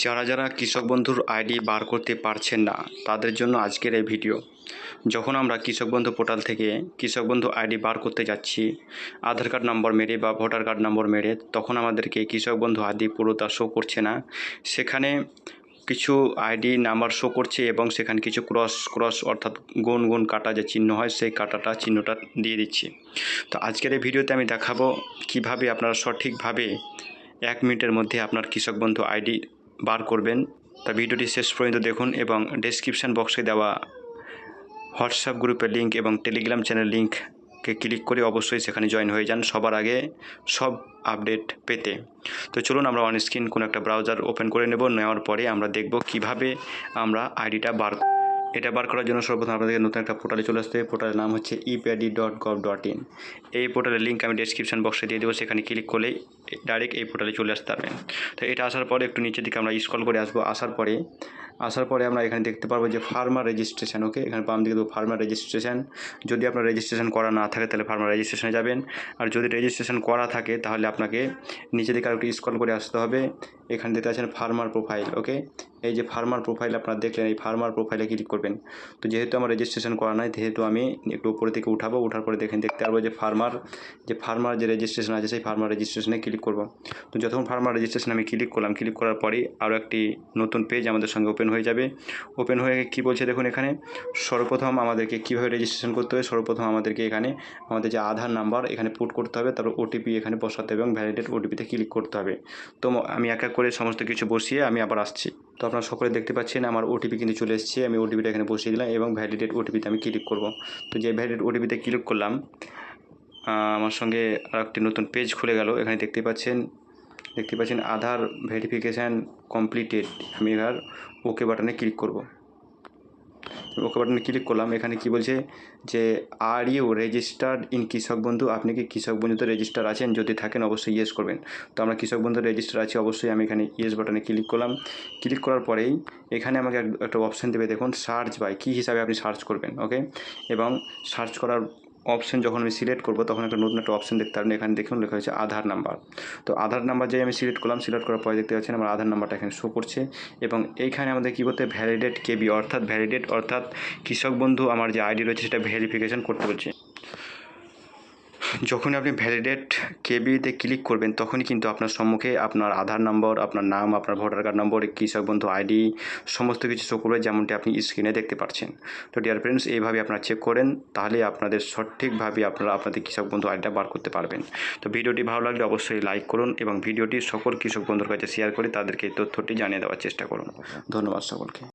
যারা যারা কৃষক বন্ধুর আইডি বার করতে পারছেন না তাদের জন্য আজকের এই ভিডিও। যখন আমরা কৃষক বন্ধু পোর্টাল থেকে কৃষক বন্ধু আইডি বার করতে যাচ্ছি আধার কার্ড নম্বর মেরে বা ভোটার কার্ড নম্বর মেরে, তখন আমাদেরকে কৃষক বন্ধু আইডি পুরোটা শো করছে না। সেখানে কিছু আইডি নাম্বার শো করছে এবং সেখানে কিছু ক্রস অর্থাৎ গুণ কাটা যে চিহ্ন হয় সেই চিহ্নটা দিয়ে দিচ্ছি। তো আজকের এই ভিডিওতে আমি দেখাবো কিভাবে আপনারা সঠিকভাবে 1 মিনিটের মধ্যে আপনার কৃষক বন্ধু আইডি বার করবেন। তা ভিডিওটি শেষ পর্যন্ত দেখুন এবং ডেসক্রিপশন বক্সে দেওয়া হোয়াটসঅ্যাপ গ্রুপের লিঙ্ক এবং টেলিগ্রাম চ্যানেল লিঙ্ককে ক্লিক করে অবশ্যই সেখানে জয়েন হয়ে যান সবার আগে সব আপডেট পেতে। তো চলুন আমরা অন স্ক্রিন কোনো একটা ব্রাউজার ওপেন করে নেওয়ার পরে আমরা দেখব কিভাবে আমরা আইডিটা এটা বার করার জন্য সর্বপ্রথম আপনাদেরকে নতুন একটা পোর্টালে চলে আসতে হবে। পোর্টালের নাম হচ্ছে epadi.gov.in। এই পোর্টালের লিঙ্ক আমি ডেসক্রিপশন বক্সে দিয়ে দেবো, সেখানে ক্লিক করলেই ডাইরেক্ট এই পোর্টালে চলে আসতে পারবেন। তো এটা আসার পরে একটু নিচের দিকে আমরা স্ক্রল করে আসবো। আসার পরে আমরা এখানে দেখতে পারবো যে ফার্মার রেজিস্ট্রেশন। ওকে, এখানে বাম দিকে দেবো ফার্মার রেজিস্ট্রেশন। যদি আপনার রেজিস্ট্রেশন করা না থাকে তাহলে ফার্মার রেজিস্ট্রেশনে যাবেন, আর যদি রেজিস্ট্রেশন করা থাকে তাহলে আপনাকে নিচের দিকে আর একটু স্ক্রল করে আসতে হবে। এখানে দেখতে পাচ্ছেন ফার্মার প্রোফাইল। ওকে, এই যে ফার্মার প্রোফাইল আপনারা দেখলেন, এই ফার্মার প্রোফাইলে ক্লিক করবেন। তো যেহেতু আমার রেজিস্ট্রেশন করা নাই, যেহেতু আমি একটু উপরে থেকে ওঠার পরে দেখতে পারবো যে ফার্মার যে রেজিস্ট্রেশন আছে সেই ফার্মার রেজিস্ট্রেশনে ক্লিক করব। তো যখন ফার্মার রেজিস্ট্রেশন আমি ক্লিক করলাম, ক্লিক করার পরেই আরও একটি নতুন পেজ আমাদের সঙ্গে ওপেন হয়ে যাবে। ওপেন হয়ে কী বলছে দেখুন, এখানে সর্বপ্রথম আমাদেরকে কীভাবে রেজিস্ট্রেশন করতে হবে। সর্বপ্রথম আমাদেরকে এখানে আমাদের যে আধার নাম্বার এখানে পুট করতে হবে, তারপর ওটিপি এখানে বসাতে হবে এবং ভ্যালিডেট ওটিপিতে ক্লিক করতে হবে। তো আমি এক এক করে সমস্ত কিছু বসিয়ে আমি আবার আসছি। তো আপনারা সকলে দেখতে পাচ্ছেন আমার ওটিপি কিন্তু চলে এসেছে। আমি ওটিপিটা এখানে বসিয়ে দিলাম এবং ভ্যালিডেট ওটিপিতে আমি ক্লিক করব। তো যে ভ্যালিডেট ওটিপিতে ক্লিক করলাম, আমার সঙ্গে আর একটি নতুন পেজ খুলে গেল। এখানে দেখতে পাচ্ছেন আধার ভেরিফিকেশান কমপ্লিটেড। আমি এবার ওকে বাটনে ক্লিক করব। ওকে বাটনে ক্লিক করলাম। এখানে কি বলছে যে আর ইউ রেজিস্টার্ড ইন কৃষক বন্ধু। আপনি কি কৃষক বন্ধুতে রেজিস্টার আছেন? যদি থাকেন অবশ্যই ইয়েস করবেন। তো আমরা কৃষক বন্ধু রেজিস্টার আছি, অবশ্যই আমি এখানে ইয়েস বাটনে ক্লিক করলাম। ক্লিক করার পরেই এখানে আমাকে একটা অপশান দেবে, দেখুন সার্চ বাই, কী হিসাবে আপনি সার্চ করবেন। ওকে, এবং সার্চ করার অপশান যখন আমি সিলেক্ট করব তখন একটা নতুন একটা অপশান দেখতে পারেন। এখানে দেখুন লেখা হয়েছে আধার নাম্বার। তো আধার নাম্বার যে আমি সিলেক্ট করলাম, সিলেক্ট করার পরে দেখতে পাচ্ছেন আমার আধার নাম্বারটা এখানে শো করছে এবং এইখানে আমাদের কী করতে ভ্যালিডেট কেবি অর্থাৎ কৃষক বন্ধু আমার যে আইডি রয়েছে সেটা ভেরিফিকেশান করতে বলছে। যখনই আপনি ভ্যালিডেট কেবিতে ক্লিক করবেন তখনই কিন্তু আপনার সম্মুখে আপনার আধার নম্বর, আপনার নাম, আপনার ভোটার কার্ড নম্বর, কৃষক বন্ধু আইডি সমস্ত কিছু শো করবে, যেমনটি আপনি স্ক্রিনে দেখতে পাচ্ছেন। তো ডিয়ার ফ্রেন্ডস, এইভাবে আপনারা চেক করেন, তাহলে আপনাদের সঠিকভাবে আপনারা আপনাদের কৃষক বন্ধু আইডিটা বার করতে পারবেন। তো ভিডিওটি ভালো লাগলে অবশ্যই লাইক করুন এবং ভিডিওটি সকল কৃষক বন্ধুর কাছে শেয়ার করে তাদেরকে এই তথ্যটি জানিয়ে দেওয়ার চেষ্টা করুন। ধন্যবাদ সকলকে।